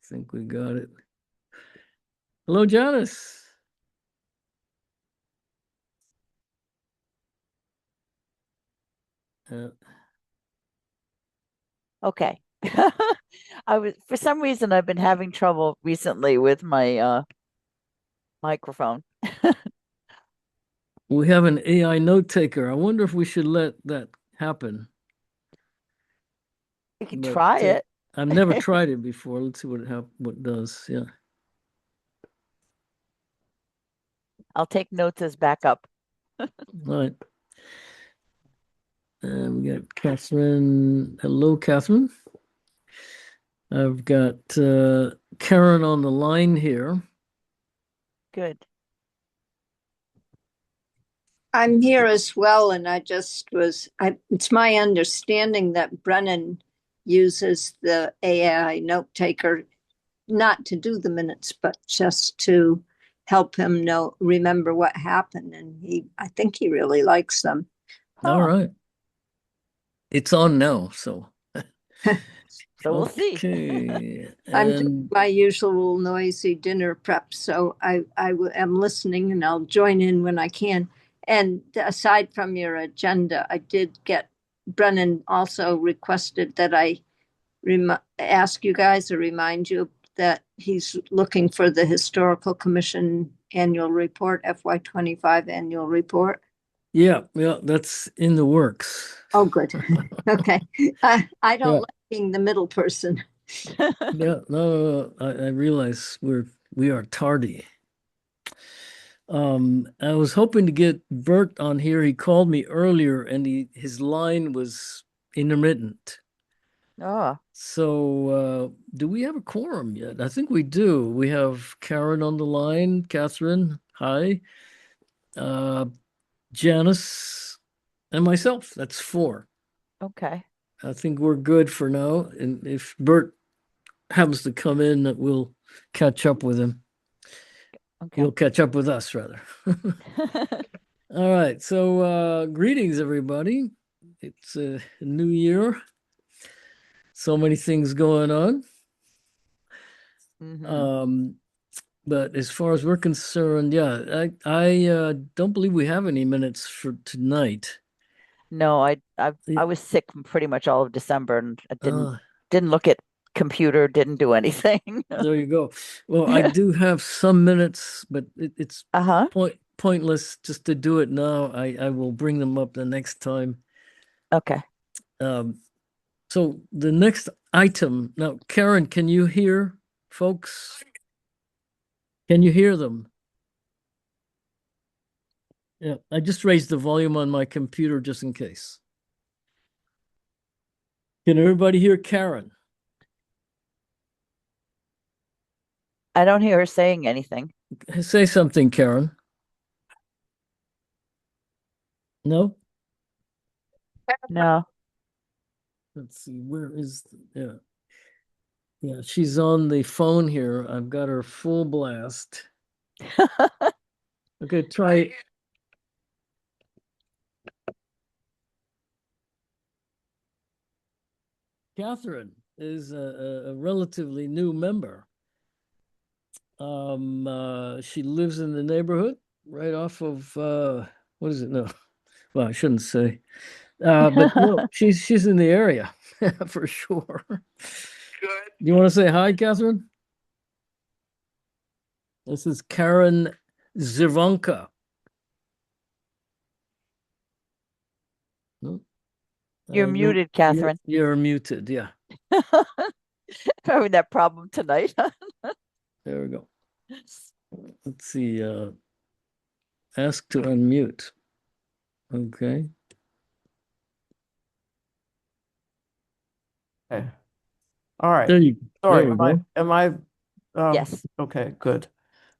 think we got it. Hello, Janice. Uh, Okay. For some reason I've been having trouble recently with my microphone. we have an AI note taker. I wonder if we should let that happen. You can But try it. I've never tried it before. Let's see what it does. Yeah. I'll take notes as backup. All right. And we got Catherine. Hello, Catherine. I've got Karen on the line here. Good. I'm here as well, and it's my understanding that Brennan uses the AI note taker not to do the minutes, but just to help him remember what happened. And I think he really likes them. All Oh, right. It's on now. So, so we'll see. okay. I'm doing And my usual noisy dinner prep, so am listening and I'll join in when I can. And aside from your agenda, I did get Brennan also requested that I ask you guys to remind you that he's looking for the Historical Commission annual report, FY25 annual report. yeah, that's in the works. Oh, good. Okay. I don't Yeah. like being the middle person. Yeah, no, I realize we are tardy. I was hoping to get Bert on here. He called me earlier and his line was intermittent. Oh, So, do we have a quorum yet? I think we do. We have Karen on the line, Catherine, hi, uh, Janice, and myself. That's four. okay. I think we're good for now. And if Bert happens to come in, we'll catch up with him. Okay. He'll catch up with us, rather. All right. So, greetings, everybody. It's a new year. So many things going on. hmm Um, but as far as we're concerned, yeah, I don't believe we have any minutes for tonight. No, I The- was sick from pretty much all of December and I didn't Uh, didn't look at computer, didn't do anything. there you go. Well, I do have some minutes, but it's Uh-huh. pointless just to do it now. I will bring them up the next time. Okay. Um, so the next item now, Karen, can you hear folks? Can you hear them? Yeah, I just raised the volume on my computer just in case. Can everybody hear Karen? I don't hear her saying anything. Say something, Karen. No? No. Let's see, where is yeah. Yeah, she's on the phone here. I've got her full blast. Okay, try Catherine is a relatively new member. She lives in the neighborhood right off of what is it? No, well, I shouldn't say. But no, she's in the area for sure. Good. You want to say hi, Catherine? This is Karen Zivonka. No, You're muted, Catherine. you're muted. Yeah, Having that problem tonight. there we go. Let's see. Ask to unmute. Okay. Okay. All right. There you. There Sorry. we go. Am I, Yes. okay, good.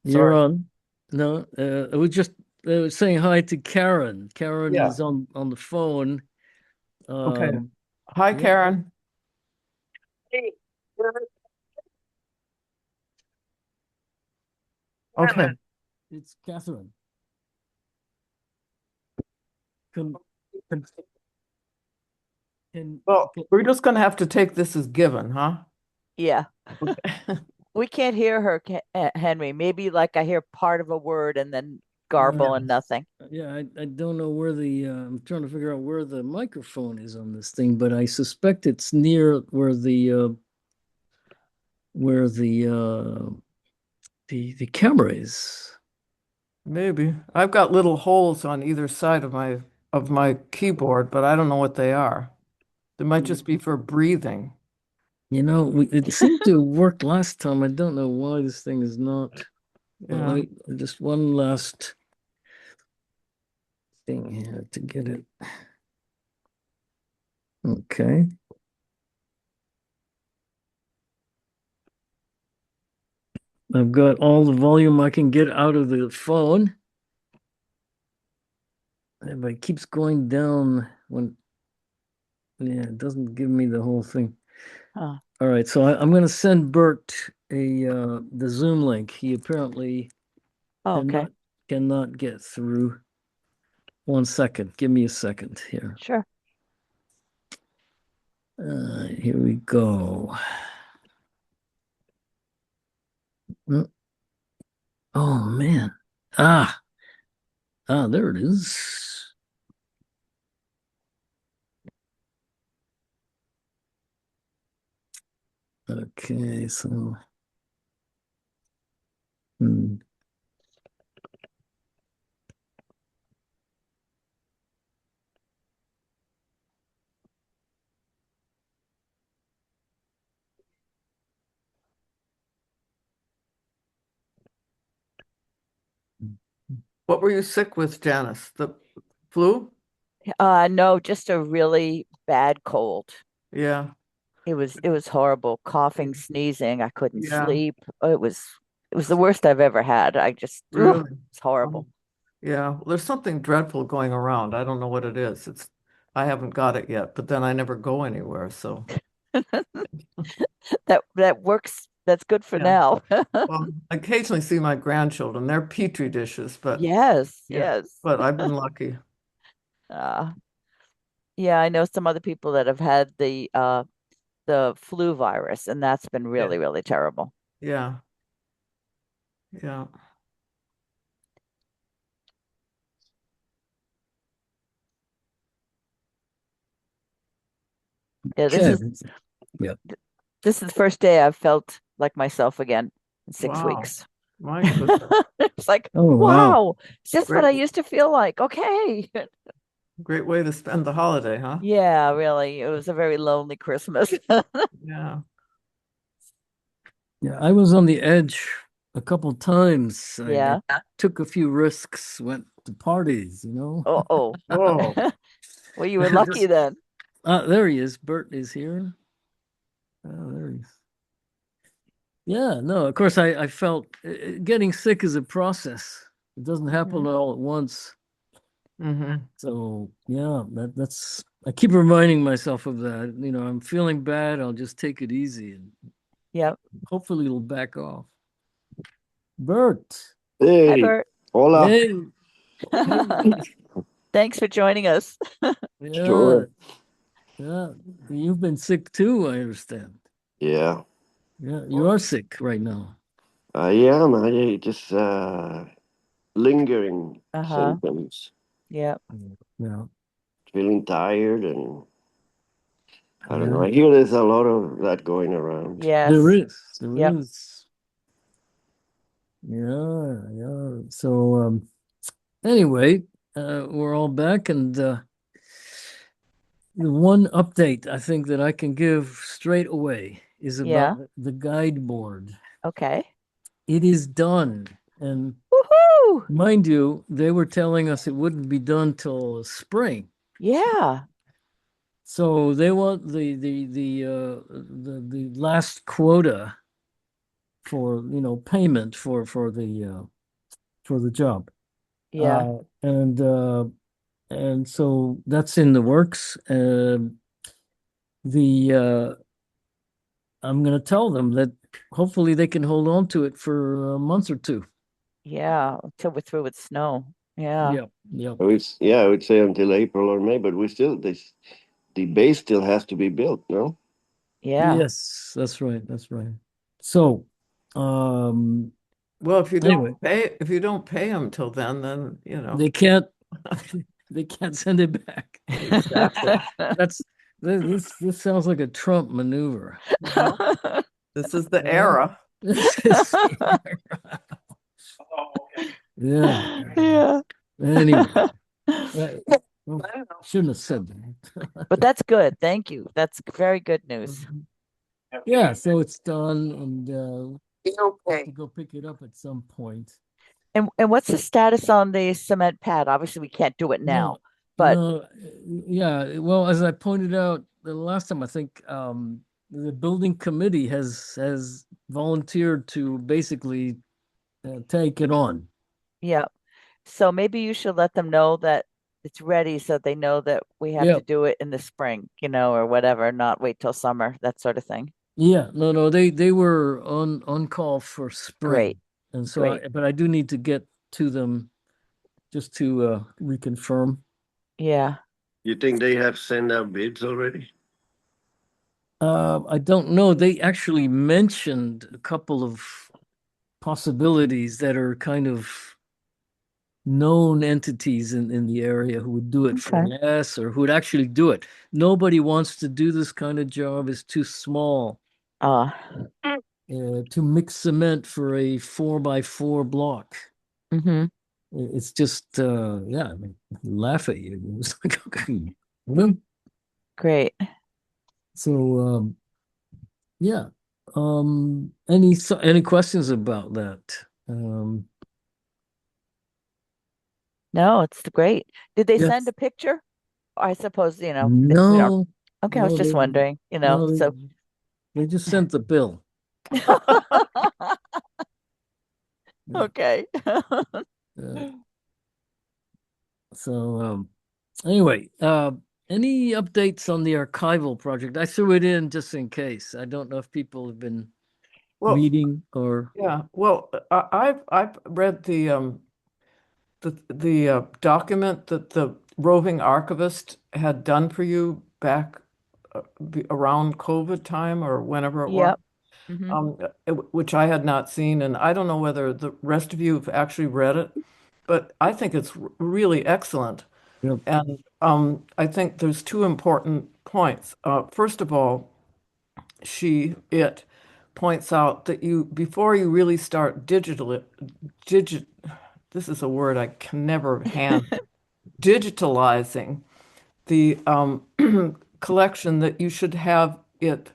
You're Sorry. on. No, I was just saying hi to Karen. Karen Yeah. is on the phone. Okay. Um, Hi, yeah, Karen. Hey, Okay. it's Catherine. Can, can, can, Well, can- we're just gonna have to take this as given, huh? Yeah. Okay. We can't hear her, Henry. Maybe like I hear part of a word and then garble and nothing. Yeah, I don't know where I'm trying to figure out where the microphone is on this thing, but I suspect it's near where the camera is. Maybe. I've got little holes on either side of my keyboard, but I don't know what they are. They might just be for breathing. You know, it seemed to work last time. I don't know why this thing is not. Yeah. Just one last thing here to get it. Okay. I've got all the volume I can get out of the phone. But it keeps going down it doesn't give me the whole thing. Huh. All right, so I'm going to send Bert the Zoom link. He apparently Oh, okay. cannot get through. 1 second. Give me a second here. Sure. Here we go. Oh man. There it is. Okay, so What were you sick with, Janice? The flu? No, just a really bad cold. Yeah. It was horrible. Coughing, sneezing. I couldn't Yeah. sleep. It was the worst I've ever had. I just Really? it's horrible. Yeah. Well, there's something dreadful going around. I don't know what it is. I haven't got it yet, but then I never go anywhere, so That works. That's good for Yeah. now. well, I occasionally see my grandchildren. They're petri dishes, but Yes, yeah, yes. but I've been lucky. Uh, yeah, I know some other people that have had the flu virus, and that's been really, really terrible. Yeah. Yeah. Yeah, yeah. this is the first day I've felt like myself again in 6 Wow. weeks. My goodness. It's like, Oh wow. wow, is this what I Great. used to feel like? Okay. Great way to spend the holiday, huh? Yeah, really. It was a very lonely Christmas. Yeah. Yeah, I was on the edge a couple times. Yeah. I took a few risks, went to parties, Oh. Oh, Well, you were lucky then. There he is. Bert is here. Oh, there he is. Yeah, no, of course I felt getting sick is a process. It doesn't happen all at once. So yeah, that's I keep reminding myself of that. I'm feeling bad, I'll just take it easy and Yep. hopefully it'll back off. Bert. Hi, Hey, Bert. hola. Hey. Thanks for joining us. Yeah. Sure. Yeah. You've been sick too, I understand. Yeah, Yeah, you are sick right now. I am. I just lingering Uh-huh. symptoms, Yep. Yeah. feeling tired, and I don't know. Yeah. I hear there's a lot of that going around. Yes. There is. There Yep. is. Yeah, yeah. So anyway, we're all back, and the one update I think that I can give straight away is Yeah. about the guide board. Okay. It is done. And Woohoo! mind you, they were telling us it wouldn't be done till spring. Yeah. So they want the last quota for payment for the job. Yeah. And so that's in the works. I'm going to tell them that hopefully they can hold on to it for a month or two. Yeah. Until we're through with snow. Yeah. Yeah, yeah. I would say until April or May, but the base still has to be built, no? Yeah. Yes, that's right. That's right. So Um, Well, if you Anyway. if you don't pay them till then, you know. they can't, they can't send it back. Exactly. That's, this sounds like a Trump maneuver. This is the Yeah. era. This is, yeah. Yeah. Anyway, well, shouldn't have said that. But that's good. Thank you. That's very good news. Yeah, so it's done and have to go pick it up at some point. And what's the status on the cement pad? Obviously, we can't do it now, but No, yeah, well, as I pointed out the last time, I think the building committee has volunteered to basically take it on. yeah. So maybe you should let them know that it's ready so they know that we have Yeah, to do it in the spring, or whatever, not wait till summer, that sort of thing. yeah, no, they were on call for Great. spring, and so Great. but I do need to get to them just to reconfirm. Yeah. You think they have sent out bids already? I don't know. They actually mentioned a couple of possibilities that are kind of known entities in the area who would do it for Okay. less or who would actually do it. Nobody wants to do this kind of job. It's too small Uh, to mix cement for a 4x4 block. hmm It's just yeah, I mean, laugh at you. It's like, okay. Mhm. Great. So yeah. Any questions about that? Um No, it's great. Did they send yes. a picture? I suppose, we don't. No, Okay, I was no, just wondering, no, so. they just sent the bill. Yeah. Okay. Uh, so anyway, any updates on the archival project? I threw it in just in case. I don't know if people have been Well, reading or yeah. Well, I've read the document that the roving archivist had done for you back around COVID time or whenever it was. Yep. hmm Which I had not seen, and I don't know whether the rest of you have actually read it, but I think it's really excellent. Yep. And I think there's two important points. First of all, it points out that before you really start digit, this is a word I can never handle, digitalizing the collection, that you should have it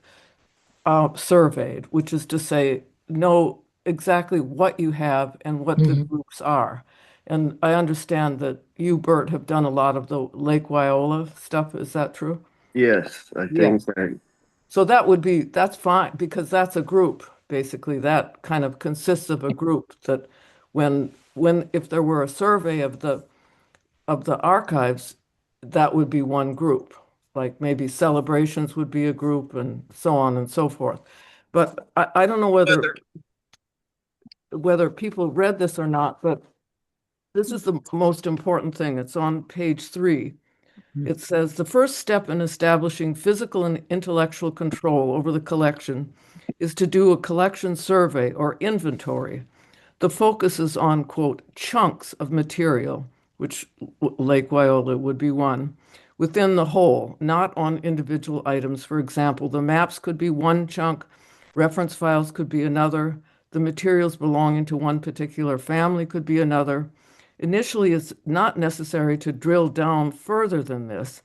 surveyed, which is to say, know exactly what you have and what the Mhm. groups are. And I understand that you, Bert, have done a lot of the Lake Wyola stuff. Is that true? Yes, I Yeah. think that. So that's fine because that's a group. Basically, that kind of consists of a group that if there were a survey of the archives, that would be one group. Like maybe celebrations would be a group and so on and so forth. But I don't know whether people read this or not, but this is the most important thing. It's on page 3. It says the first step in establishing physical and intellectual control over the collection is to do a collection survey or inventory. The focus is on, quote, chunks of material, which Lake Wyola would be one, within the whole, not on individual items. For example, the maps could be one chunk, reference files could be another, the materials belonging to one particular family could be another. Initially, it's not necessary to drill down further than this,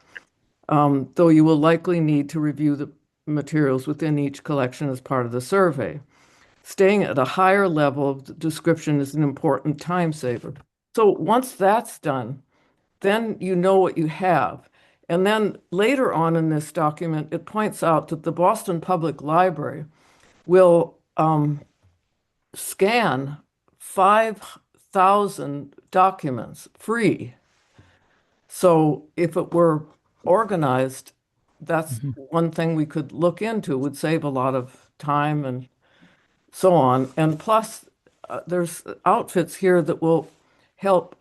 though you will likely need to review the materials within each collection as part of the survey. Staying at a higher level of description is an important time saver. So once that's done, then you know what you have. And then later on in this document, it points out that the Boston Public Library will scan 5,000 documents free. So if it were organized, that's Mhm. one thing we could look into, would save a lot of time and so on. And plus, there's outfits here that will help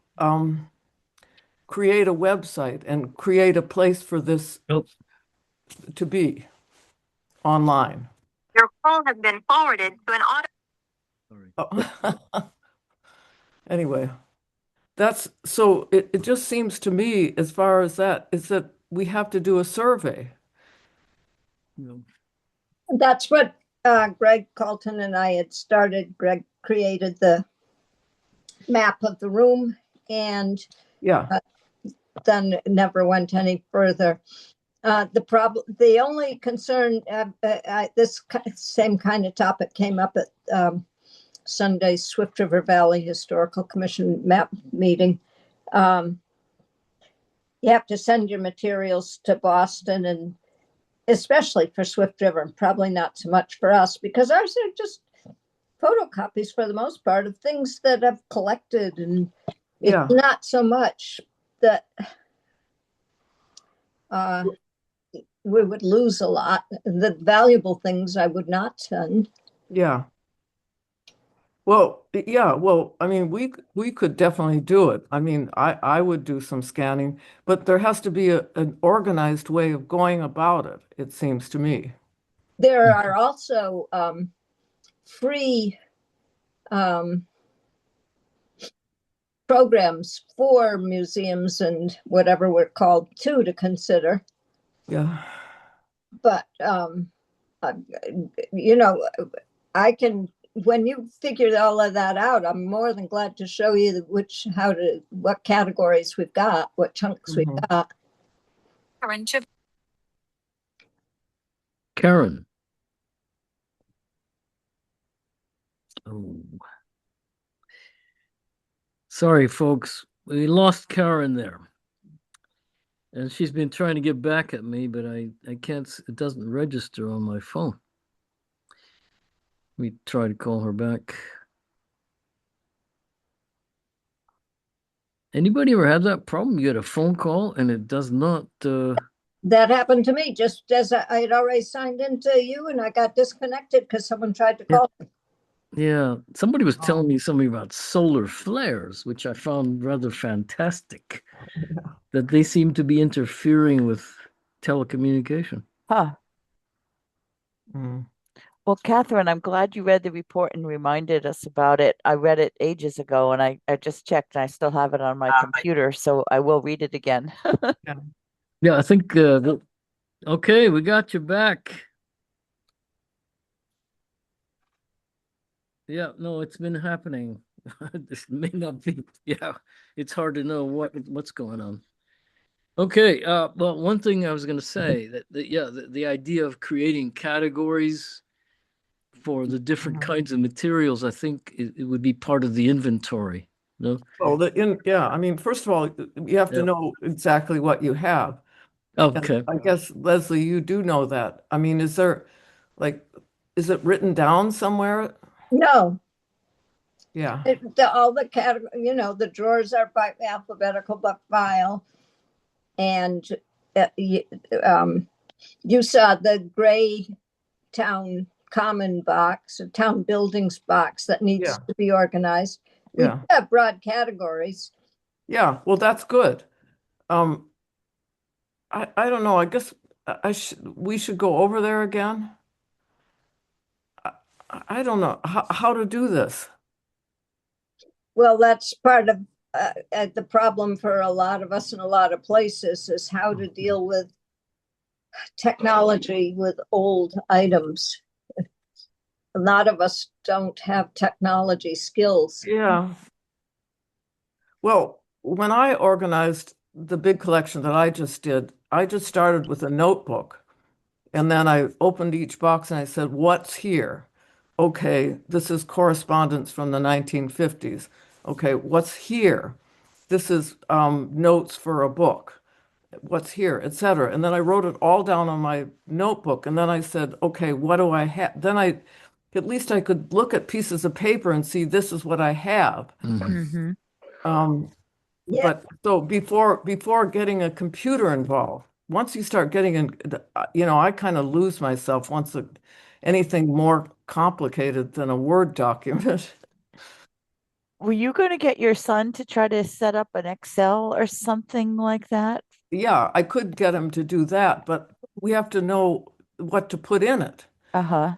create a website and create a place for this Yep. to be online. Your call has been forwarded to an auto. Sorry. Anyway, it just seems to me, as far as that, is that we have to do a survey. You That's what Greg Colton and I had started. Greg created the map of the room and Yeah, then never went any further. The only concern, this same kind of topic came up at Sunday's Swift River Valley Historical Commission map meeting. You have to send your materials to Boston, and especially for Swift River, probably not so much for us, because ours are just photocopies for the most part of things that I've collected, and yeah, it's not so much that we would lose a lot. The valuable things I would not send. yeah. Well, yeah, well, I mean, we could definitely do it. I mean, I would do some scanning, but there has to be an organized way of going about it, it seems to me. There are also free programs for museums and whatever we're called to consider. Yeah. But you know, I can, when you figure all of that out, I'm more than glad to show you what categories we've got, what chunks we've Mhm. got. Karen. Oh. Sorry, folks. We lost Karen there. And she's been trying to get back at me, but I can't, it doesn't register on my phone. Let me try to call her back. Anybody ever had that problem? You get a phone call and it does not, That happened to me just as I had already signed into you, and I got disconnected because someone tried to call. yeah. Somebody was Oh. telling me something about solar flares, which I found rather fantastic, that they seem to be interfering with telecommunication. Huh. Mm. Well, Catherine, I'm glad you read the report and reminded us about it. I read it ages ago and I just checked and I still have it on my computer, so I will read it again. Yeah. Yeah, I think, okay, we got you back. Yeah, no, it's been happening. This may not be, yeah, it's hard to know what's going on. Okay, well, one thing I was going to say that the idea of creating categories for the different Mhm. kinds of materials, I think it would be part of the inventory. No? Well, I mean, first of all, you have to Yep. know exactly what you have. And Okay. I guess, Leslie, you do know that. I mean, is it written down somewhere? No, Yeah, all the category, the drawers are by alphabetical book file, and you saw the gray town common box, a town buildings box that needs Yeah. to be organized. We yeah, have broad categories. yeah. Well, that's good. Um, I don't know. I guess we should go over there again. I don't know how to do this. Well, that's part of the problem for a lot of us in a lot of places, is how to deal with technology with old items. A lot of us don't have technology skills. Yeah. Well, when I organized the big collection that I just did, I just started with a notebook. And then I opened each box and I said, what's here? Okay, this is correspondence from the 1950s. Okay, what's here? This is notes for a book. What's here, etc. And then I wrote it all down on my notebook. And then I said, okay, what do I have? Then at least I could look at pieces of paper and see this is what I have. Mhm. Um, Yeah. But so before getting a computer involved, once you start getting in, I kind of lose myself once anything more complicated than a Word document. Were you going to get your son to try to set up an Excel or something like that? Yeah, I could get him to do that, but we have to know what to put in it. Uh-huh.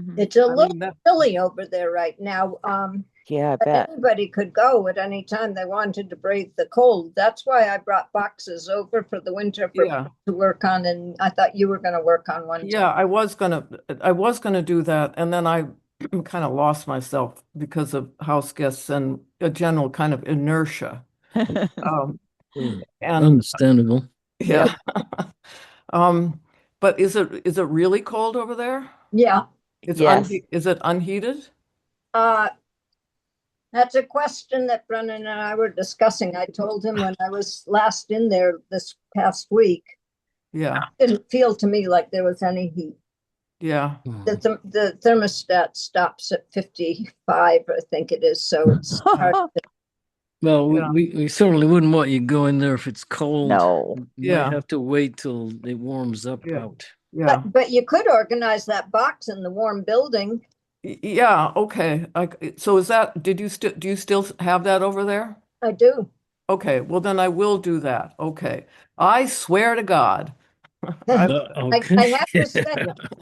Mhm. It's a I little mean, that, chilly over there right now. Yeah, I But bet. anybody could go at any time they wanted to brave the cold. That's why I brought boxes over for the winter for yeah, to work on, and I thought you were going to work on one too. yeah, I was gonna do that, and then I kind of lost myself because of house guests and a general kind of inertia. Um, Hmm. and Understandable. yeah. But is it really cold over there? Yeah. Yes. Is it unheated? Uh, that's a question that Brennan and I were discussing. I told him when I was last in there this past week, Yeah, it didn't feel to me like there was any heat. yeah, The thermostat stops at 55, I think it is. So it's hard to, Well, yeah, we certainly wouldn't want you going there if it's cold. No. You might Yeah. have to wait till it warms up Yeah. out. yeah. but you could organize that box in the warm building. Yeah, okay. So do you still have that over there? I do. Okay, well then I will do that. Okay. I swear to God. I, Okay. I have to say,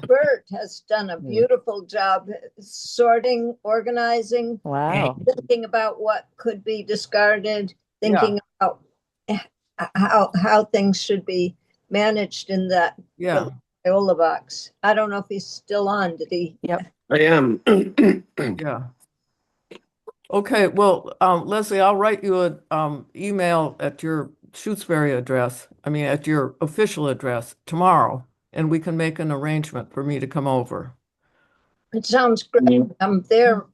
Bert has done a beautiful job sorting, organizing, Wow. thinking about what could be discarded, Yeah. thinking about how things should be managed in that yeah. Viola box. I don't know if he's still on. Did he? Yep. I am. Yeah. Okay, well, Leslie, I'll write you an email at your Shutesbury address, at your official address tomorrow, and we can make an arrangement for me to come over. It sounds great. I'm there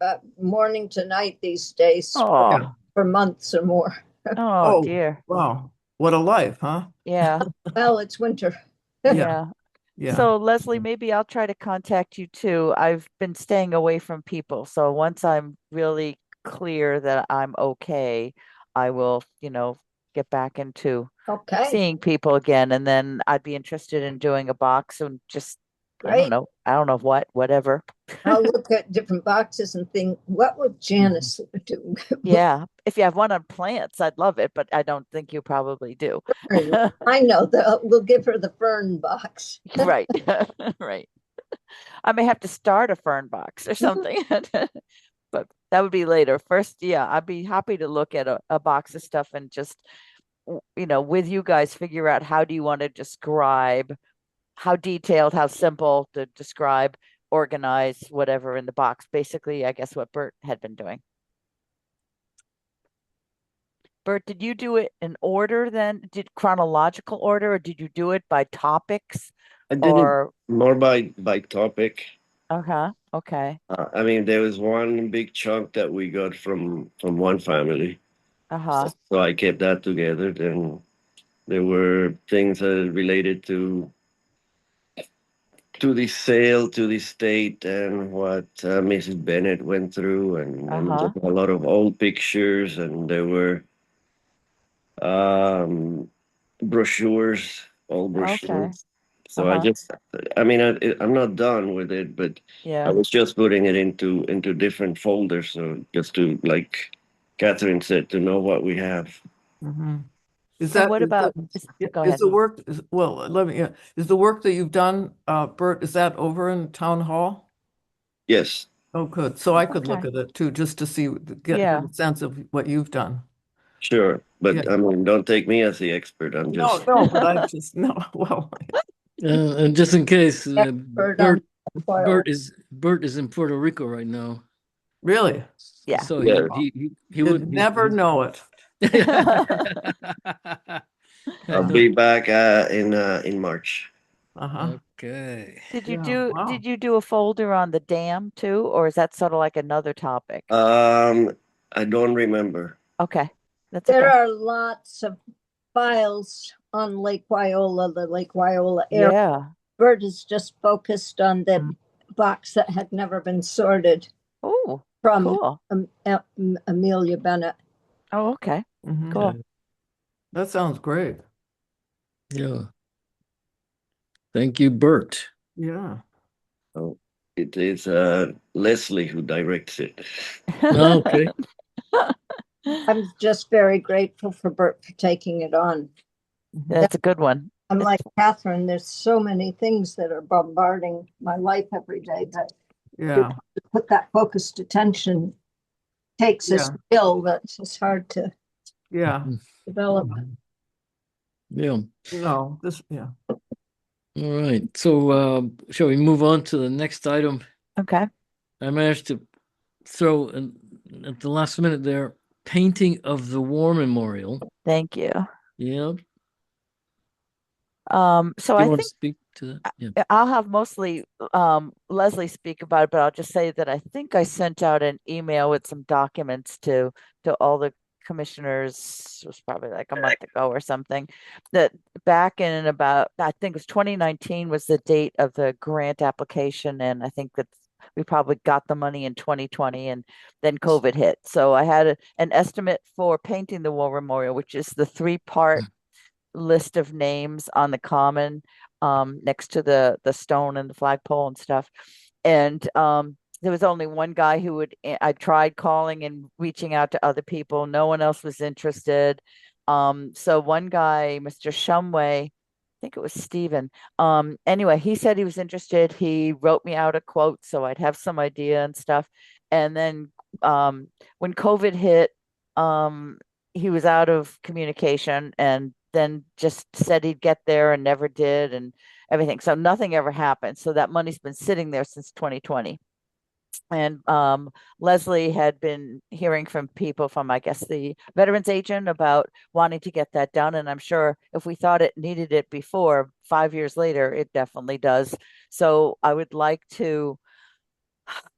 morning to night these days Oh, for months or more. oh dear. Wow. What a life, huh? Yeah. Well, it's winter. Yeah. Yeah. So Leslie, maybe I'll try to contact you too. I've been staying away from people. So once I'm really clear that I'm okay, I will, get back into Okay, seeing people again. And then I'd be interested in doing a box and just, I great. don't know whatever. I'll look at different boxes and think, what would Janice do? Yeah. If you have one on plants, I'd love it, but I don't think you probably do. I know that we'll give her the fern box. Right. Right. I may have to start a fern box or something. But that would be later. First, yeah, I'd be happy to look at a box of stuff and just, with you guys figure out how do you want to describe, how detailed, how simple to describe, organize whatever in the box. Basically, I guess what Bert had been doing. Bert, did you do it in order then? Did chronological order, or did you do it by topics? I did it Or more by topic. okay. There was one big chunk that we got from one family, so I kept that together. Then there were things related to the sale, to the state, and what Mrs. Bennett went through, and just a lot of old pictures, and there were brochures, old brochures. Okay. So I'm not done with it, but I Yeah. was just putting it into different folders, so just to, like Catherine said, to know what we have. Mm-hmm. Is And that what is about, that- go is ahead. the work is well, let me is the work that you've done, Bert, is that over in town hall? Yes, Oh, good. So I could look Okay. at it too, just to see, get Yeah. a sense of what you've done. sure, but Yeah. don't take me as the expert. I'm No, just no, but I just no. Well, And just in case, Expert on foil. Bert is in Puerto Rico right now, really, Yeah. so Yeah. he you'd would never know it. I'll be back in March. Uh-huh. Okay. Wow. did you do a folder on the dam too, or is that sort of like another topic? I don't remember. Okay. That's There okay. are lots of files on Lake Wyola, the Lake Wyola area. Yeah. Bert is just focused on the box that had never been sorted Oh, from cool. Amelia Bennett. Oh, okay. Mhm. Cool. That sounds great. Yeah. Thank you, Bert. Yeah. Oh, it is Leslie who directs it. Okay. I'm just very grateful for Bert for taking it on. That's a good one. I'm like Catherine, there's so many things that are bombarding my life every day, but Yeah, put that focused attention takes a Yeah. skill that's just hard to yeah. develop. Yeah. No, yeah. All right. So, shall we move on to the next item? Okay. I managed to throw in, at the last minute there, painting of the War Memorial. Thank you. Yeah. So You I want to think speak to that? Yeah. I'll have mostly Leslie speak about it, but I'll just say that I think I sent out an email with some documents to all the commissioners. It was probably like a month ago or something. That back in about, I think it was 2019 was the date of the grant application, and I think that we probably got the money in 2020, and then COVID hit. So I had an estimate for painting the War Memorial, which is the three-part list of names on the common, next to the stone and the flagpole and stuff. And there was only one guy who would, I tried calling and reaching out to other people. No one else was interested. So one guy, Mr. Shumway, I think it was Stephen. Anyway, he said he was interested. He wrote me out a quote so I'd have some idea and stuff. And then when COVID hit, he was out of communication and then just said he'd get there and never did and everything. So nothing ever happened. So that money's been sitting there since 2020. And Leslie had been hearing from people from, I guess, the veterans agent about wanting to get that done. And I'm sure if we thought it needed it before, 5 years later, it definitely does. So I would like to,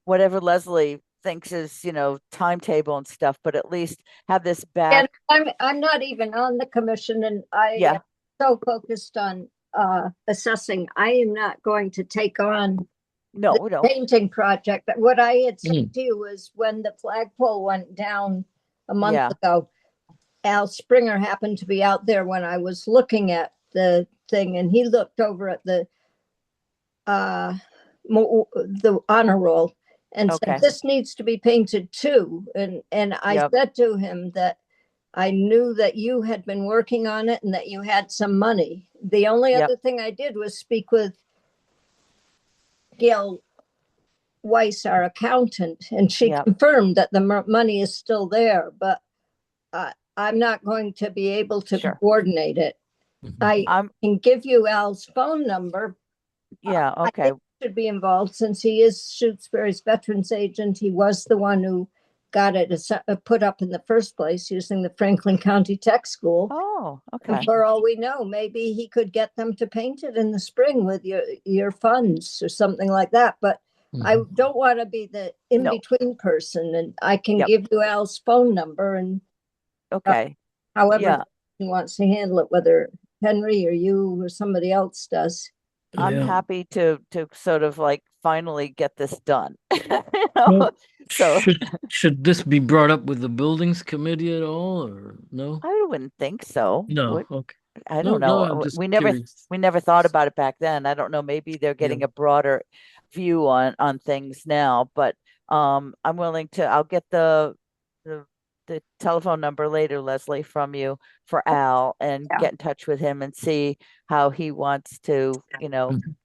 whatever Leslie thinks is, timetable and stuff, but at least have this back. And I'm not even on the commission, and I am so focused on assessing. I am not going to take on the painting project. What I had said to you was when the flagpole went down a month ago, Al Springer happened to be out there when I was looking at the thing, and he looked over at the honor roll and said, this needs to be painted too. And I said to him that I knew that you had been working on it and that you had some money. The only other thing I did was speak with Gail Weiss, our accountant, and she confirmed that the money is still there, but I'm not going to be able to coordinate it. I can give you Al's phone number. I think he should be involved since he is Shutesbury's veterans agent. He was the one who got it put up in the first place using the Franklin County Tech School. Oh, okay. And for all we know, maybe he could get them to paint it in the spring with your funds or something like that. But I don't want to be the in-between person, and I can give you Al's phone number and however he wants to handle it, whether Henry or you or somebody else does. I'm happy to sort of like finally get this done. Well, so should this be brought up with the buildings committee at all, or no? I wouldn't think so. No, okay. I don't know. We never thought about it back then. I don't know. Maybe they're getting a broader view on things now, but I'm willing to. I'll get the telephone number later, Leslie, from you for Al, and get in touch with him and see how he wants to,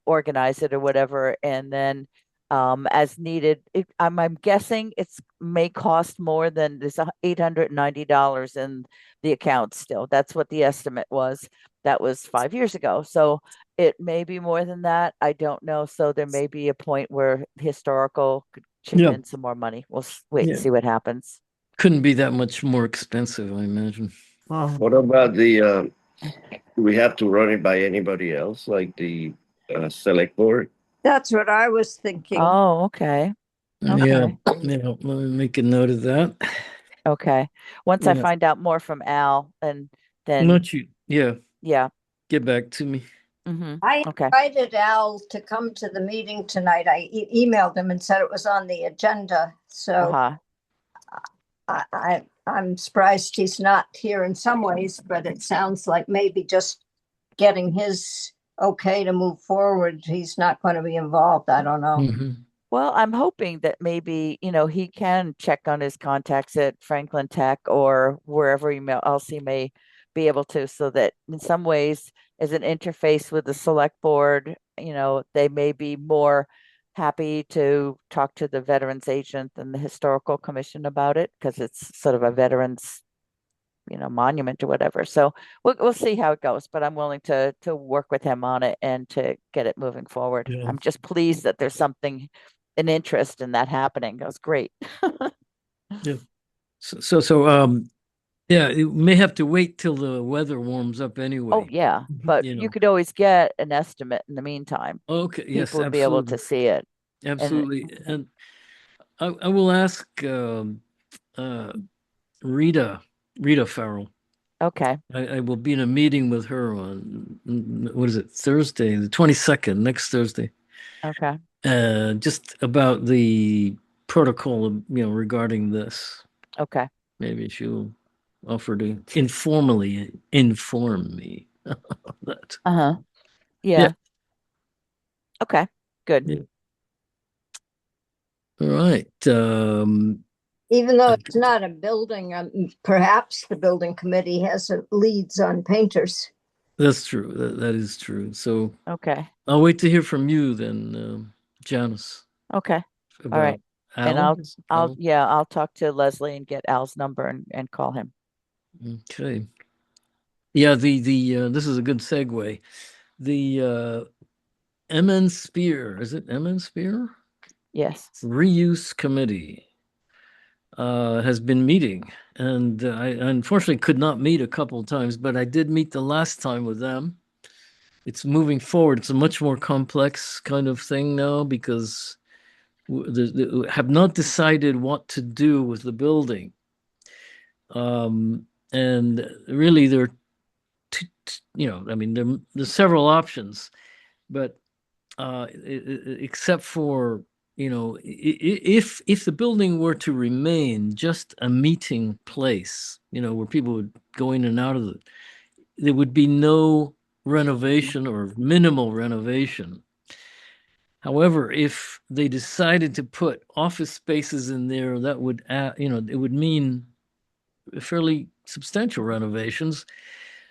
organize it or whatever. And then as needed, I'm guessing it's may cost more than this $890 in the account still. That's what the estimate was. That was 5 years ago. So it may be more than that. I don't know. So there may be a point where historical could chip in some more money. We'll wait and see what happens. Couldn't be that much more expensive, I imagine. What about do we have to run it by anybody else, like the select board? That's what I was thinking. Oh, okay. Yeah, let me make a note of that. Okay. Once I find out more from Al, and then get back to me. I invited Al to come to the meeting tonight. I emailed him and said it was on the agenda. So I'm surprised he's not here in some ways, but it sounds like maybe just getting his okay to move forward, he's not going to be involved. I don't know. Well, I'm hoping that maybe, he can check on his contacts at Franklin Tech or wherever else he may be able to, so that in some ways as an interface with the select board, they may be more happy to talk to the veterans agent and the historical commission about it because it's sort of a veterans, monument or whatever. So we'll see how it goes, but I'm willing to work with him on it and to get it moving forward. Yeah. I'm just pleased that there's an interest in that happening. That was great. So, yeah, it may have to wait till the weather warms up anyway. Oh yeah, but You you know. could always get an estimate in the meantime. Okay, yes, People would be able to absolutely. see it. Absolutely. And I will ask Rita Farrell. Okay. I will be in a meeting with her on, what is it, Thursday, the 22nd, next Thursday. Okay. Just about the protocol, regarding this. Okay. Maybe she'll offer to informally inform me of that. Uh-huh. Yeah. Okay. Good. Yeah. All right. Even though it's not a building, perhaps the building committee has leads on painters. That's true. That is true. So Okay. I'll wait to hear from you then, Janice. Okay. About All right. And Al? I'll talk to Leslie and get Al's number and call him. Okay. Yeah, the this is a good segue. The MN Spear, is it MN Spear? Yes. Reuse Committee has been meeting, and I unfortunately could not meet a couple of times, but I did meet the last time with them. It's moving forward. It's a much more complex kind of thing now because they have not decided what to do with the building. And really there are there's several options, but except for, if the building were to remain just a meeting place, where people would go in and out of it, there would be no renovation or minimal renovation. However, if they decided to put office spaces in there, that would, it would mean fairly substantial renovations,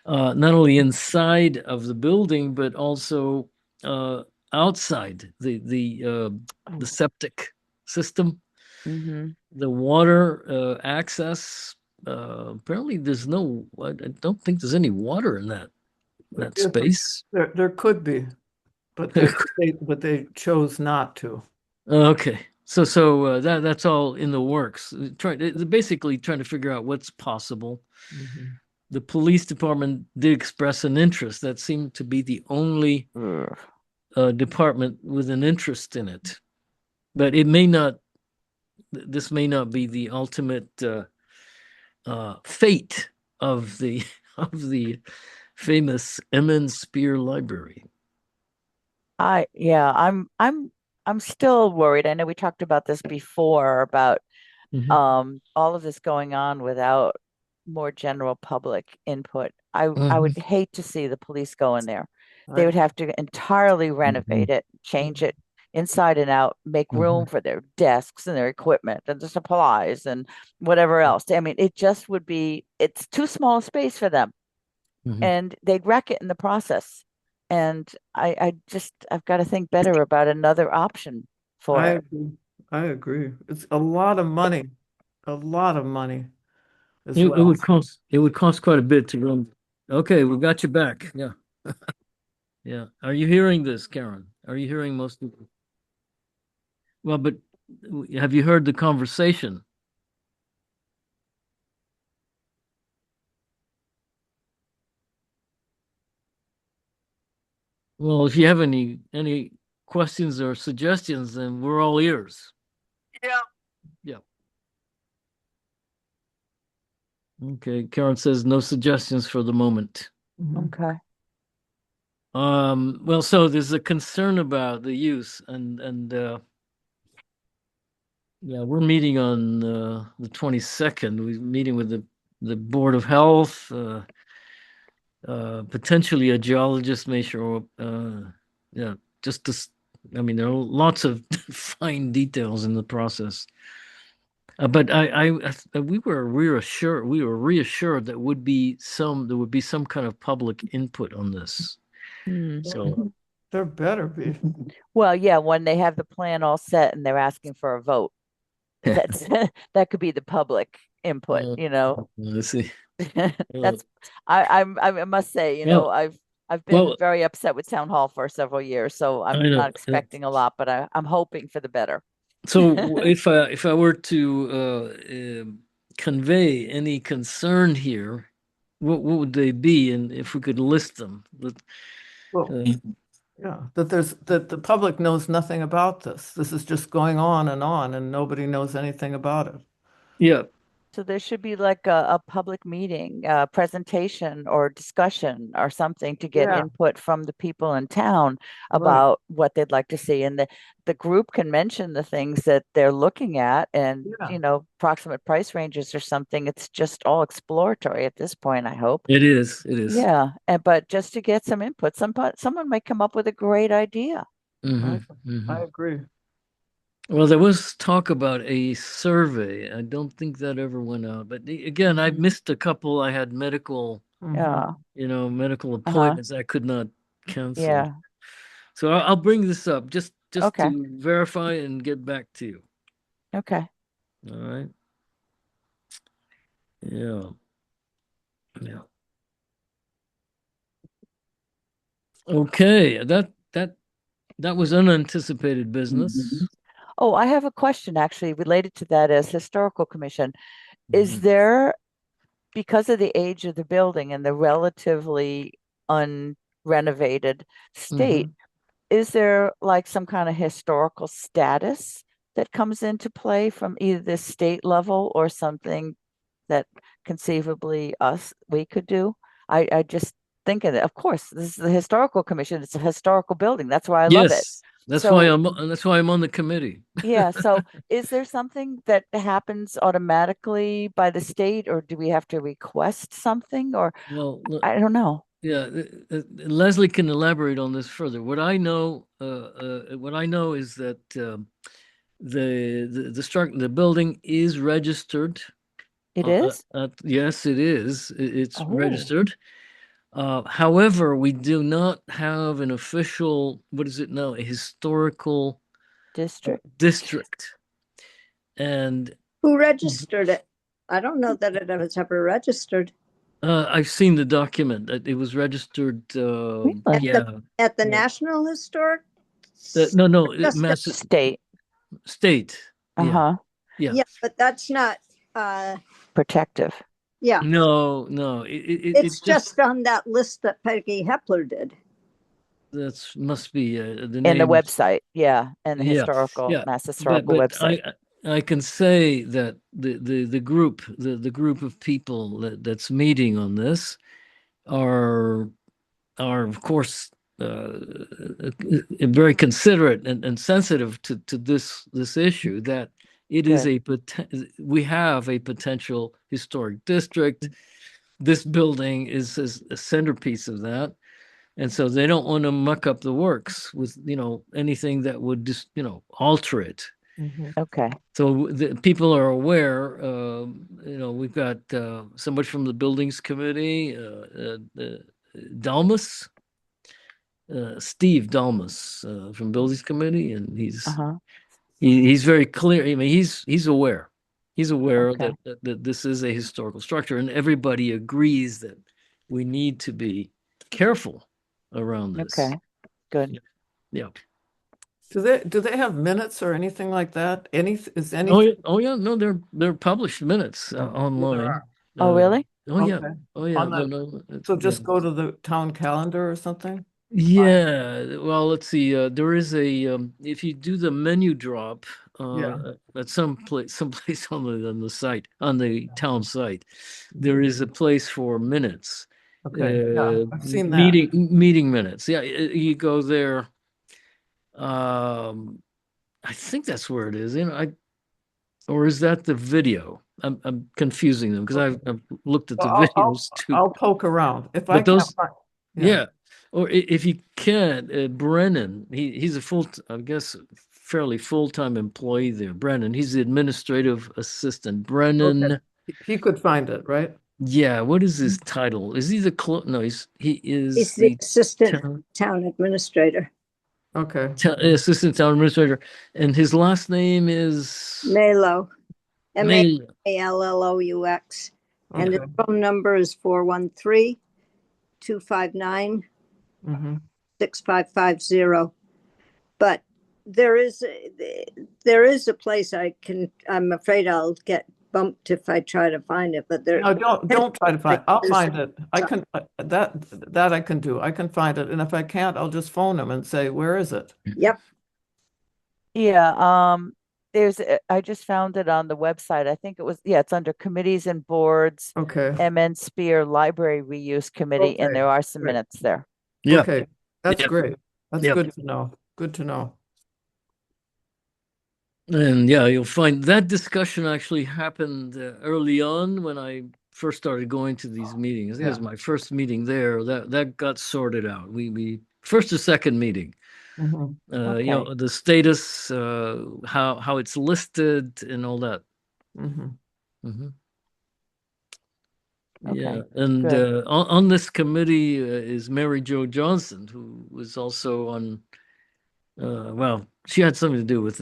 not only inside of the building, but also outside the septic system, the water access. Apparently, I don't think there's any water in that space. There could be, but they chose not to. Okay. So that's all in the works. Basically trying to figure out what's possible. The police department did express an interest. That seemed to be the only department with an interest in it. But this may not be the ultimate fate of the famous MN Spear Library. I'm still worried. I know we talked about this before about all of this going on without more general public input. I would hate to see the police go in there. They would have to entirely renovate it, change it inside and out, make room for their desks and their equipment and the supplies and whatever else. I mean, it's too small a space for them. And they'd wreck it in the process. And I've got to think better about another option for it. I agree. It's a lot of money. It would cost quite a bit to run. Okay, we got you back. Yeah. Yeah. Are you hearing this, Karen? Are you hearing most of it? Well, but have you heard the conversation? Well, if you have any questions or suggestions, then we're all ears. Yeah. Yeah. Okay, Karen says no suggestions for the moment. Okay. Well, so there's a concern about the use, and yeah, we're meeting on the 22nd. We're meeting with the Board of Health. Potentially a geologist may show up. Yeah, there are lots of fine details in the process. But we were reassured that there would be some kind of public input on this. So There better be. Well, yeah, when they have the plan all set and they're asking for a vote, that's that could be the public input, Uh, you know. let's see. That's I must say, you know, Well, I've been well, very upset with town hall for several years, so I I'm know. not expecting a lot, but I'm hoping for the better. So if I were to convey any concern here, what would they be? And if we could list them, Well, uh, yeah, that the public knows nothing about this. This is just going on, and nobody knows anything about it. yeah, So there should be like a public meeting, presentation or discussion or something to get Yeah. input from the people in town Right. about what they'd like to see. And the group can mention the things that they're looking at and, Yeah. you know, approximate price ranges or something. It's just all exploratory at this point, I hope. it is. It is. Yeah. But just to get some input, someone might come up with a great idea. Mhm, I mhm. agree. Well, there was talk about a survey. I don't think that ever went out. But again, I missed a couple. I had medical, Mhm. Yeah. medical appointments I could not cancel. Yeah. So I'll bring this up just Okay. to verify and get back to you. Okay. All right. Yeah. Yeah. Okay. That was unanticipated business. Oh, I have a question actually related to that as historical commission. Is Mhm. there, because of the age of the building and the relatively unrenovated state, is there like some kind of historical status that comes into play from either the state level or something that conceivably we could do? I just think of it. Of course, this is the historical commission. It's a historical building. That's why I love it. Yes. That's So why I'm on the committee. yeah, so is there something that happens automatically by the state, or do we have to request something, or Well, I don't know. yeah, Leslie can elaborate on this further. What I know is that the building is registered. It is? Yes, it is. It's Oh, registered. However, we do not have an official, what is it now, a historical district. district. And Who registered it? I don't know that it was ever registered. I've seen the document. It was registered. Really? Yeah. At the Yeah. National Historic? No, Just at Mass State. State. Yeah. Uh-huh. Yeah. Yeah, but that's not, Protective. yeah, No, it's just on that list that Peggy Hepler did. That's must be the In the name. website, yeah, and the Yeah, historical, yeah. Mass Historical But website. I can say that the group of people that's meeting on this are of course very considerate and sensitive to this issue, that it is we have a potential historic district. This building is a centerpiece of that. And so they don't want to muck up the works with, anything that would just, alter it. Okay. So the people are aware, we've got somebody from the buildings committee, Dalmas, Steve Dalmas, from buildings committee. And Uh-huh. he's very clear. I mean, he's aware. He's aware Okay. that this is a historical structure, and everybody agrees that we need to be careful around this. Okay. Good. Yeah. Do they have minutes or anything like that? Oh yeah. No, they're published minutes online. Oh, really? Oh yeah. Okay. Oh yeah. On the- No, So just go to the town calendar or something? yeah. Well, let's see. There is a if you do the menu drop at someplace on the site, on the town site, there is a place for minutes. Okay, yeah, I've seen that. Meeting minutes. Yeah, you go there. I think that's where it is. Or is that the video? I'm confusing them because I've looked at the Well, videos too. I'll poke around. If But I can't those- find. Yeah. Or if you can, Brennan, he's a I guess, fairly full-time employee there. Brennan, he's the administrative assistant. Brennan. Okay. He could find it, right? Yeah. What is his title? Is he the no? He is He's the assistant town- town administrator. Okay. Assistant Town Administrator, and his last name is Malloux, May. Mallous. And his Okay. phone number is 413-259-6550. Mm-hmm. But there is a place I'm afraid I'll get bumped if I try to find it, but there. No, don't try to find. I'll There's- find it. I can that I can do. I can find it, and if I can't, I'll just phone him and say, "Where is it?" Yep. Yeah, I just found it on the website. I think it's under committees and boards, Okay. MN Spear Library Reuse Committee, and Okay, there are some great. minutes there. Yeah. Okay, that's Yep. great. That's Yep. good to know. Good to know. And yeah, you'll find that discussion actually happened early on when I first started going to these meetings. I think it was Yeah. my first meeting there. That got sorted out. We first or second meeting. Mhm. You know, the status, how it's listed, and all that. Mhm. Mhm. Okay, Yeah, and good. on this committee is Mary Jo Johnson, who was also on. Well, she had something to do with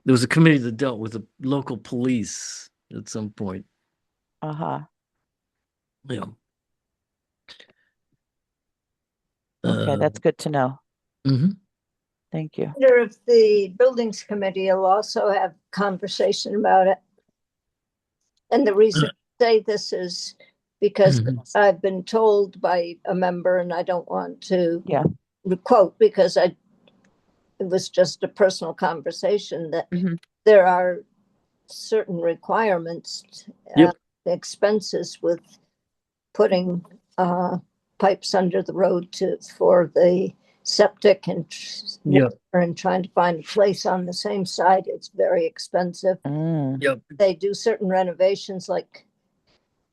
there was a committee that dealt with the local police at some point. Uh-huh. Yeah. Okay, that's good to know. Mhm. Thank you. I wonder if the buildings committee will also have conversation about it. And the reason I say this is because Mhm. I've been told by a member, and I don't want to Yeah. quote because it was just a personal conversation, that Mhm. there are certain requirements, Yep. expenses with putting pipes under the road for the septic and Yep. and trying to find a place on the same site. It's very expensive. Mm. Yep. They do certain renovations like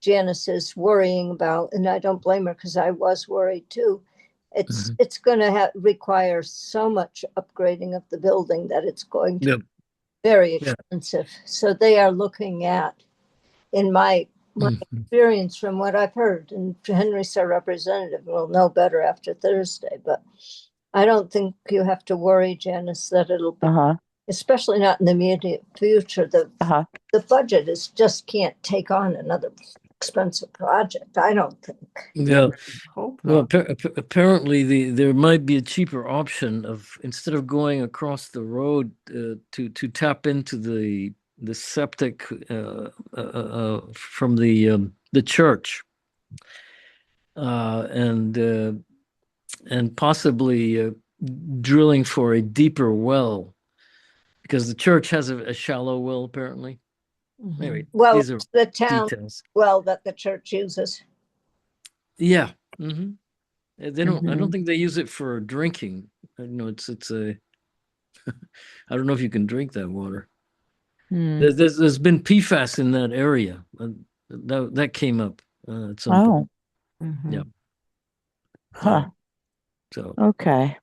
Janice is worrying about, and I don't blame her because I was worried too. It's going to require so much upgrading of the building that it's going to Yep. be very Yeah. expensive. So they are looking at, in my Mhm. experience from what I've heard, and Henry's our representative will know better after Thursday, but I don't think you have to worry, Janice, that it'll be, Uh-huh. especially not in the immediate future. Uh-huh. The budget just can't take on another expensive project, I don't think. Yeah. Hope Well, not. apparently there might be a cheaper option of, instead of going across the road to tap into the septic from the church, and possibly drilling for a deeper well, because the church has a shallow well apparently. Mhm. Anyway, Well, these are the town details. well that the church uses. Yeah. Mm-hmm. They don't. I don't Mhm. think they use it for drinking. It's a. I don't know if you can drink that water. Hmm. There's been PFAS in that area. That came up at some point. Oh, Mhm. Yeah. huh. So Okay.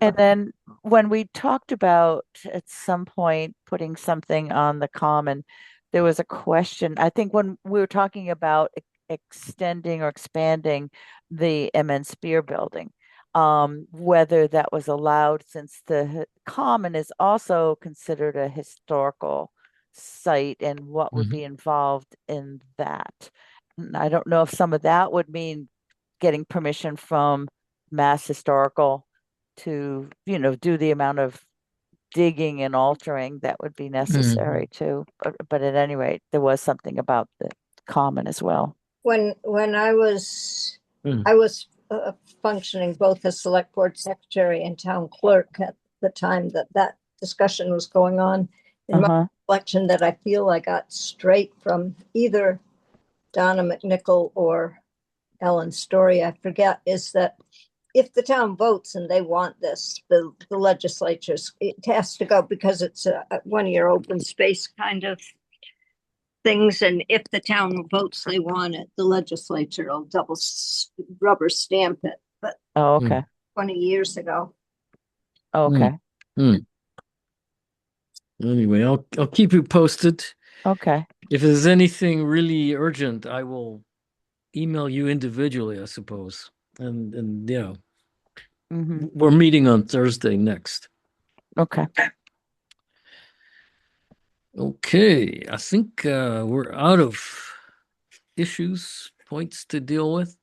And then when we talked about at some point putting something on the common, there was a question. I think when we were talking about extending or expanding the MN Spear building, whether that was allowed, since the common is also considered a historical site, and what would Mhm. be involved in that. And I don't know if some of that would mean getting permission from Mass Historical to, do the amount of digging and altering that would be necessary too. But at any rate, there was something about the common as well. When I was Mm. functioning both as select board secretary and town clerk at the time that discussion was going on, in my reflection that I feel I got straight from either Donna McNichol or Ellen Story, I forget, is that if the town votes and they want this, the legislatures, it has to go, because it's a 1-year open space kind of things. And if the town votes they want it, the legislature will rubber stamp it. But Oh, okay. 20 years ago. Okay. Anyway, I'll keep you posted. Okay. If there's anything really urgent, I will email you individually, I suppose. And yeah, Hmm. we're meeting on Thursday next. Okay. Okay, I think we're out of points to deal with.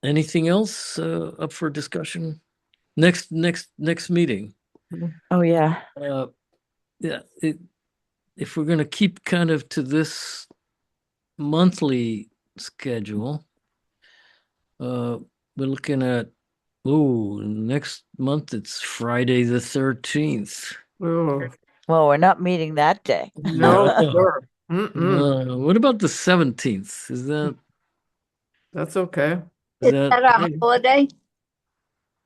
Anything else up for discussion? Next meeting. Oh, yeah. Yeah, if we're gonna keep kind of to this monthly schedule, we're looking at next month it's Friday the 13th. Oh, Well, we're not meeting that day. no, Yeah. sure. What about the 17th? That's okay. Is Is that that a holiday?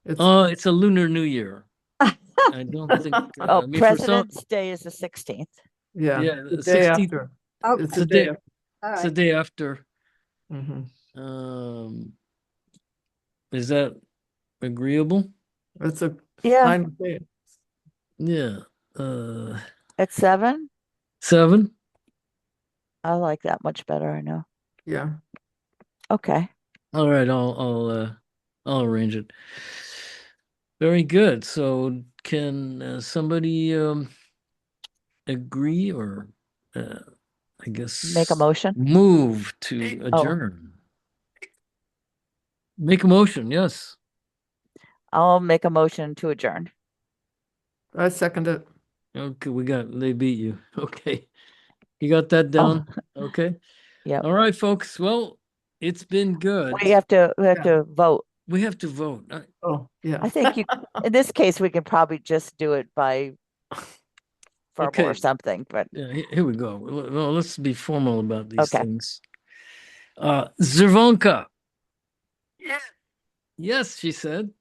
It's it's a Lunar New Year. I don't think Oh, I mean for some President's Day is the 16th. yeah, yeah, the the day 16th after. Okay, It's the the day day after. all it's the right. day after. Mhm. Is that agreeable? It's a Yeah, fine day. Yeah. at 7. 7. I like that much better, I know. Yeah. Okay. All right, I'll arrange it. Very good. So can somebody agree or I guess Make a motion. move to Oh. adjourn? Make a motion, yes. I'll make a motion to adjourn. I second it. Okay, they beat you. Okay. You got that down? Okay. Yep. All right, folks. Well, it's been good. We have to Yeah. vote. We have to vote. Oh, yeah. I think in this case, we can probably just do it by verbal Okay. or something, but Yeah, here we go. Well, let's be formal about these Okay. things. Zervonka. Yes, she said.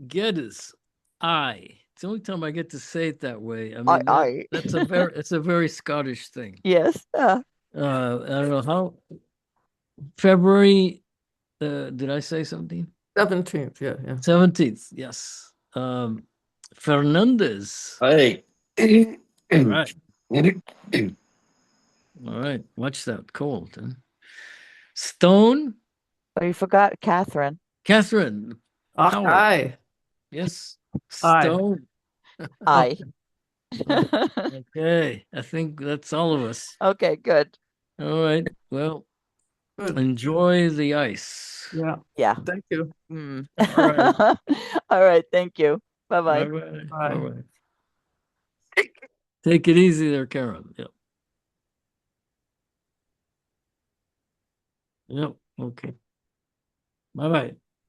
Geddes. Aye. It's the only time I get to say it that way. I mean, aye. it's a very Scottish thing. Yes. I don't know how. February. Did I say something? 17th, yeah. 17th. Yes. Fernandez. Hey. All right. All right. Watch that cold. Huh? Stone. Oh, you forgot Catherine. Catherine. Howard. Aye. Yes. Aye. Stone. Aye. Okay. I think that's all of us. Okay, good. All right. Well, Good. enjoy the ice. Yeah. Yeah. Thank you. Mm. All right. All right. Thank you. Bye-bye. Bye-bye. Bye. Bye-bye. Take it easy there, Karen. Yep. Yep. Okay. Bye-bye.